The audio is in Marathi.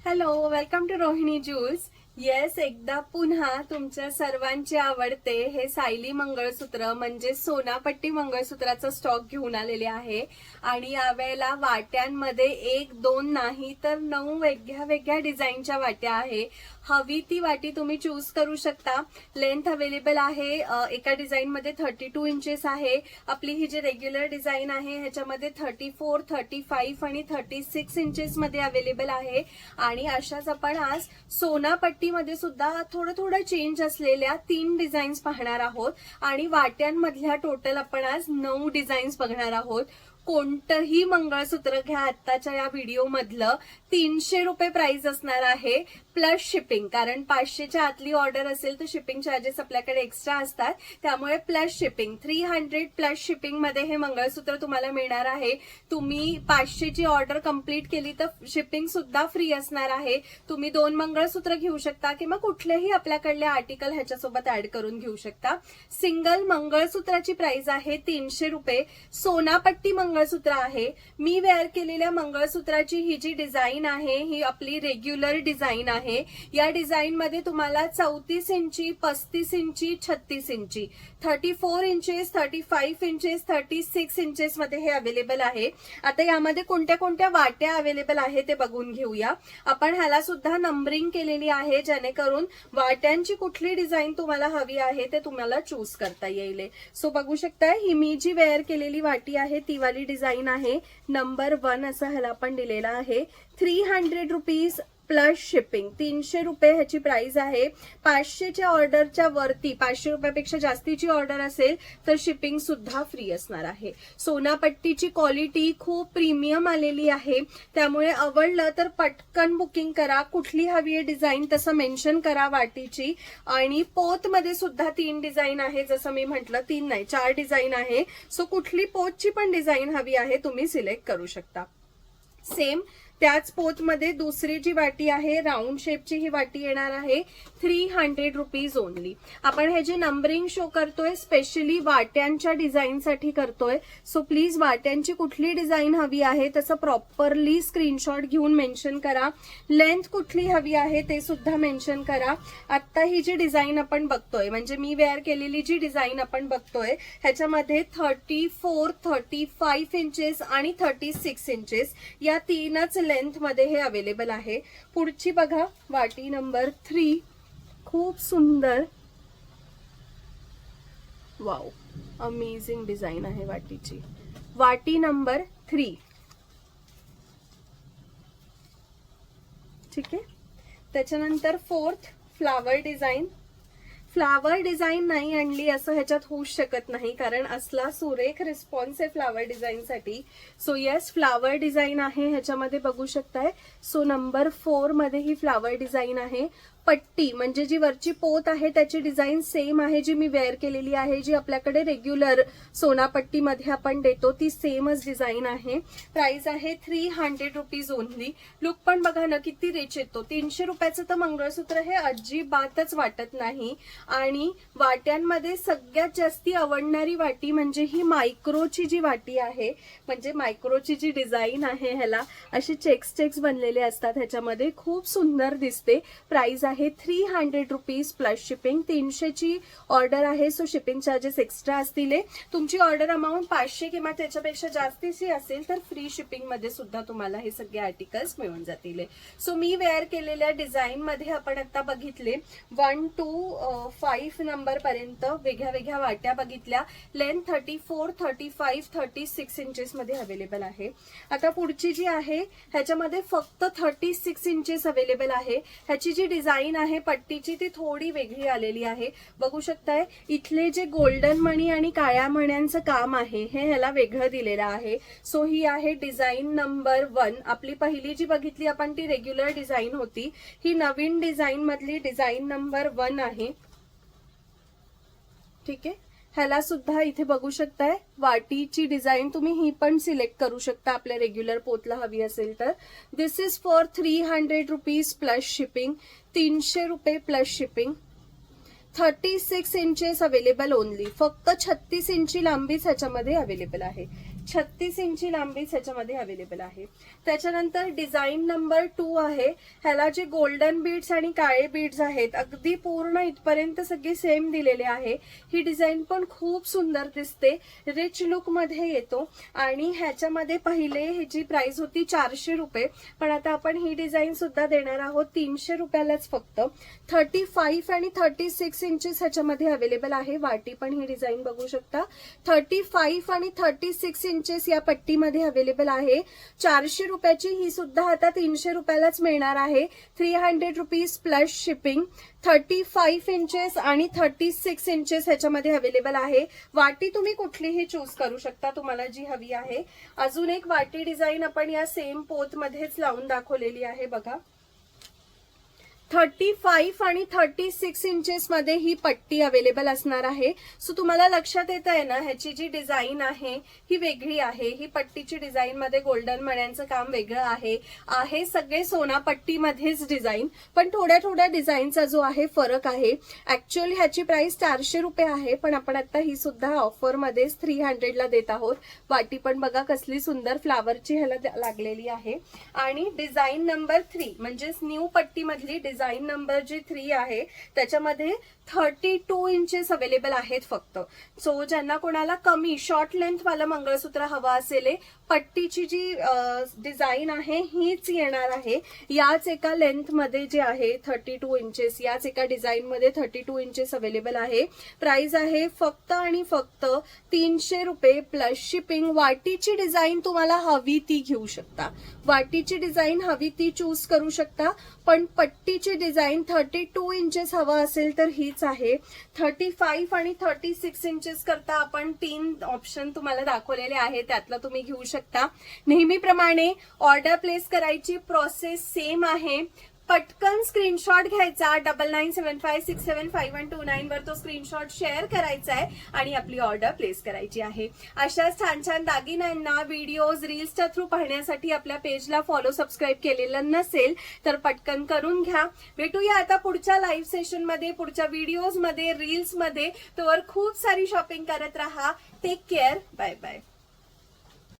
Hello, welcome to Rohini jewels. Yes, एकदा पुन्हा तुमच्या सर्वांचे आवडते हे सायली मंगळसूत्र म्हणजे सोनापट्टी मंगळसूत्राचा स्टॉक घेऊन आलेले आहे. आणि यावेळेला वाट्यांमध्ये 1-2 नाही तर 9 वेगळ्या वेगळ्या डिझाईनच्या वाट्या आहे. हवी ती वाटी तुम्ही चूज करू शकता. लेंथ अवेलेबल आहे. एका डिझाईन मध्ये 32 इंचेस आहे. आपली ही जी रेग्युलर डिझाईन आहे ह्याच्यामध्ये 34, 35 आणि 36 इंचेस मध्ये अवेलेबल आहे. आणि अशाच आपण आज सोनापट्टीमध्ये सुद्धा थोडं थोडं चेंज असलेल्या 3 डिझाईन्स पाहणार आहोत. आणि वाट्यांमधल्या टोटल आपण आज 9 डिझाईन्स बघणार आहोत. कोणतंही मंगळसूत्र घ्या आत्ताच्या या व्हिडिओ मधलं 300 रुपये प्राइस असणार आहे प्लस शिपिंग. कारण 500च्या आतली ऑर्डर असेल तर शिपिंग चार्जेस आपल्याकडे एक्स्ट्रा असतात, त्यामुळे प्लस शिपिंग 300 प्लस शिपिंग मध्ये हे मंगळसूत्र तुम्हाला मिळणार आहे. तुम्ही 500ची ऑर्डर कंप्लीट केली तर शिपिंग सुद्धा फ्री असणार आहे. तुम्ही 2 मंगळसूत्र घेऊ शकता किंवा कुठलेही आपल्याकडले आर्टिकल ह्याच्यासोबत ऍड करून घेऊ शकता. सिंगल मंगळसूत्राची प्राइस आहे 300 रुपये. सोनापट्टी मंगळसूत्र आहे. मी वेअर केलेल्या मंगळसूत्राची ही जी डिझाईन आहे ही आपली रेग्युलर डिझाईन आहे. या डिझाईन मध्ये तुम्हाला 34 इंची, 35 इंची, 36 इंची, 34 इंचेस, 35 इंचेस, 36 इंचेस मध्ये हे अवेलेबल आहे. आता यामध्ये कोणत्या कोणत्या वाट्या अवेलेबल आहे ते बघून घेऊया. आपण ह्याला सुद्धा नंबरिंग केलेली आहे जेणेकरून वाट्यांची कुठली डिझाईन तुम्हाला हवी आहे ते तुम्हाला चूज करता येईल. सो बघू शकता ही मी जी वेअर केलेली वाटी आहे ती वाली डिझाईन आहे. नंबर 1 असं ह्याला आपण दिलेला आहे. 300 रुपीज प्लस शिपिंग. 300 रुपये ह्याची प्राइस आहे. 500च्या ऑर्डरच्या वरती 500 रुपयापेक्षा जास्तीची ऑर्डर असेल तर शिपिंग सुद्धा फ्री असणार आहे. सोनापट्टीची क्वालिटी खूप प्रीमियम आलेली आहे, त्यामुळे आवडलं तर पटकन बुकिंग करा. कुठली हवी आहे डिझाईन तसं मेन्शन करा वाटीची. आणि पोत मध्ये सुद्धा 3 डिझाईन आहे. जसं मी म्हटलं 3 नाही 4 डिझाईन आहे. सो कुठली पोतची पण डिझाईन हवी आहे तुम्ही सिलेक्ट करू शकता. सेम त्याच पोत मध्ये दुसरी जी वाटी आहे राऊंड शेपची ही वाटी येणार आहे. 300 रुपीज ओनली. आपण हे जे नंबरिंग शो करतोय स्पेशली वाट्यांच्या डिझाईन साठी करतोय. सो प्लीज वाट्यांची कुठली डिझाईन हवी आहे तसं प्रॉपरली स्क्रीनशॉट घेऊन मेन्शन करा. लेंथ कुठली हवी आहे ते सुद्धा मेन्शन करा. आता ही जी डिझाईन आपण बघतोय म्हणजे मी वेअर केलेली जी डिझाईन आपण बघतोय ह्याच्यामध्ये 34, 35 इंचेस आणि 36 इंचेस या 3च लेंथ मध्ये हे अवेलेबल आहे. पुढची बघा वाटी नंबर 3. खूप सुंदर, वाव, अमेझिंग डिझाईन आहे वाटीची. वाटी नंबर 3. ठीक आहे. त्याच्यानंतर 4th flower design. Flower design नाही आणली असं ह्याच्यात होऊच शकत नाही, कारण असला सुरेख रिस्पॉन्स आहे फ्लावर डिझाईन साठी. सो येस, फ्लावर डिझाईन आहे. ह्याच्यामध्ये बघू शकताय. सो नंबर 4 मध्ये ही फ्लावर डिझाईन आहे. पट्टी म्हणजे जी वरची पोत आहे त्याची डिझाईन सेम आहे जी मी वेअर केलेली आहे, जी आपल्याकडे रेग्युलर सोनापट्टी मध्ये आपण देतो ती सेमच डिझाईन आहे. प्राइस आहे 300 रुपीज ओनली. लुक पण बघा ना किती रिच येतो. 300 रुपयाचं तर मंगळसूत्र हे अजिबातच वाटत नाही. आणि वाट्यांमध्ये सगळ्यात जास्ती आवडणारी वाटी म्हणजे ही मायक्रोची जी वाटी आहे, म्हणजे मायक्रोची जी डिझाईन आहे ह्याला असे चेक्स बनलेले असतात. ह्याच्यामध्ये खूप सुंदर दिसते. प्राइस आहे 300 रुपीज प्लस शिपिंग. 300ची ऑर्डर आहे सो शिपिंग चार्जेस एक्स्ट्रा असतील. तुमची ऑर्डर अमाऊंट 500 किंवा त्याच्यापेक्षा जास्तीची असेल तर फ्री शिपिंग मध्ये सुद्धा तुम्हाला हे सगळे आर्टिकल्स मिळून जातील. सो मी वेअर केलेल्या डिझाईन मध्ये आपण आता बघितले 1 to 5 नंबर पर्यंत वेगळ्या वेगळ्या वाट्या बघितल्या. लेंथ 34, 35, 36 इंचेस मध्ये अवेलेबल आहे. आता पुढची जी आहे ह्याच्यामध्ये फक्त 36 इंचेस अवेलेबल आहे. ह्याची जी डिझाईन आहे पट्टीची ती थोडी वेगळी आलेली आहे. बघू शकताय इथले जे गोल्डन मणी आणि काळ्या मण्यांचं काम आहे हे ह्याला वेगळं दिलेलं आहे. सो ही आहे डिझाईन नंबर 1. आपली पहिली जी बघितली आपण ती रेग्युलर डिझाईन होती. ही नवीन डिझाईन मधली डिझाईन नंबर 1 आहे. ठीक आहे. ह्याला सुद्धा इथे बघू शकताय वाटीची डिझाईन तुम्ही ही पण सिलेक्ट करू शकता आपल्या रेग्युलर पोतला हवी असेल तर. This is for 300 rupees plus shipping. 300 रुपये plus shipping. 36 inches available only. फक्त 36 इंची लांबीच ह्याच्यामध्ये अवेलेबल आहे. 36 इंची लांबी ह्याच्यामध्ये अवेलेबल आहे. त्याच्यानंतर डिझाईन नंबर 2 आहे. ह्याला जे गोल्डन बीड्स आणि काळे बीड्स आहेत अगदी पूर्ण इथपर्यंत सगळे सेम दिलेले आहे. ही डिझाईन पण खूप सुंदर दिसते, रिच लुक मध्ये येतो. आणि ह्याच्यामध्ये पहिले ह्याची प्राइस होती 400 रुपये, पण आता आपण ही डिझाईन सुद्धा देणार आहोत 300 रुपयालाच फक्त. 35 आणि 36 इंचेस ह्याच्यामध्ये अवेलेबल आहे. वाटी पण ही डिझाईन बघू शकता. 35 आणि 36 इंचेस या पट्टीमध्ये अवेलेबल आहे. 400 रुपयाची ही सुद्धा आता 300 रुपयालाच मिळणार आहे. 300 रुपीज प्लस शिपिंग. 35 इंचेस आणि 36 इंचेस ह्याच्यामध्ये अवेलेबल आहे. वाटी तुम्ही कुठलीही चूज करू शकता तुम्हाला जी हवी आहे. अजून एक वाटी डिझाईन आपण या सेम पोत मध्येच लावून दाखवलेली आहे बघा. 35 आणि 36 इंचेस मध्ये ही पट्टी अवेलेबल असणार आहे. सो तुम्हाला लक्षात येत आहे ना, ह्याची जी डिझाईन आहे ही वेगळी आहे. ही पट्टीची डिझाईन मध्ये गोल्डन मण्यांचं काम वेगळं आहे सगळे सोना पट्टीमध्येच डिझाईन, पण थोड्या थोड्या डिझाईनचा जो आहे फरक आहे. ऍक्च्युअली ह्याची प्राइस 400 रुपये आहे, पण आपण आता ही सुद्धा ऑफर मध्येच 300 ला देत आहोत. वाटी पण बघा कसली सुंदर फ्लावरची ह्याला लागलेली आहे. आणि डिझाईन नंबर 3 म्हणजेच न्यू पट्टी मधली डिझाईन नंबर जी 3 आहे त्याच्यामध्ये 32 इंचेस अवेलेबल आहेत फक्त. सो ज्यांना कोणाला कमी शॉर्ट लेंथ वाला मंगळसूत्र हवा असेल, पट्टीची जी डिझाईन आहे हीच येणार आहे. याच एका लेंथ मध्ये जे आहे 32 इंचेस, याच एका डिझाईन मध्ये 32 इंचेस अवेलेबल आहे. प्राइस आहे फक्त आणि फक्त 300 रुपये प्लस शिपिंग. वाटीची डिझाईन तुम्हाला हवी ती घेऊ शकता, वाटीची डिझाईन हवी ती चूज करू शकता, पण पट्टीची डिझाईन 32 इंचेस हवा असेल तर हीच आहे. 35 आणि 36 इंचेस करता आपण 3 ऑप्शन तुम्हाला दाखवलेले आहे, त्यातला तुम्ही घेऊ शकता. नेहमीप्रमाणे ऑर्डर प्लेस करायची प्रोसेस सेम आहे. पटकन स्क्रीनशॉट घ्यायचा 9975675129 वर तो स्क्रीनशॉट शेअर करायचा आहे आणि आपली ऑर्डर प्लेस करायची आहे. अशाच छान छान दागिन्यांना व्हिडिओज रील्सच्या थ्रू पाहण्यासाठी आपल्या पेजला फॉलो सबस्क्राईब केलेलं नसेल तर पटकन करून घ्या. भेटूया आता पुढच्या लाईव्ह सेशन मध्ये, पुढच्या व्हिडिओज मध्ये, रील्स मध्ये. तोवर खूप सारी शॉपिंग करत राहा. Take care. Bye bye.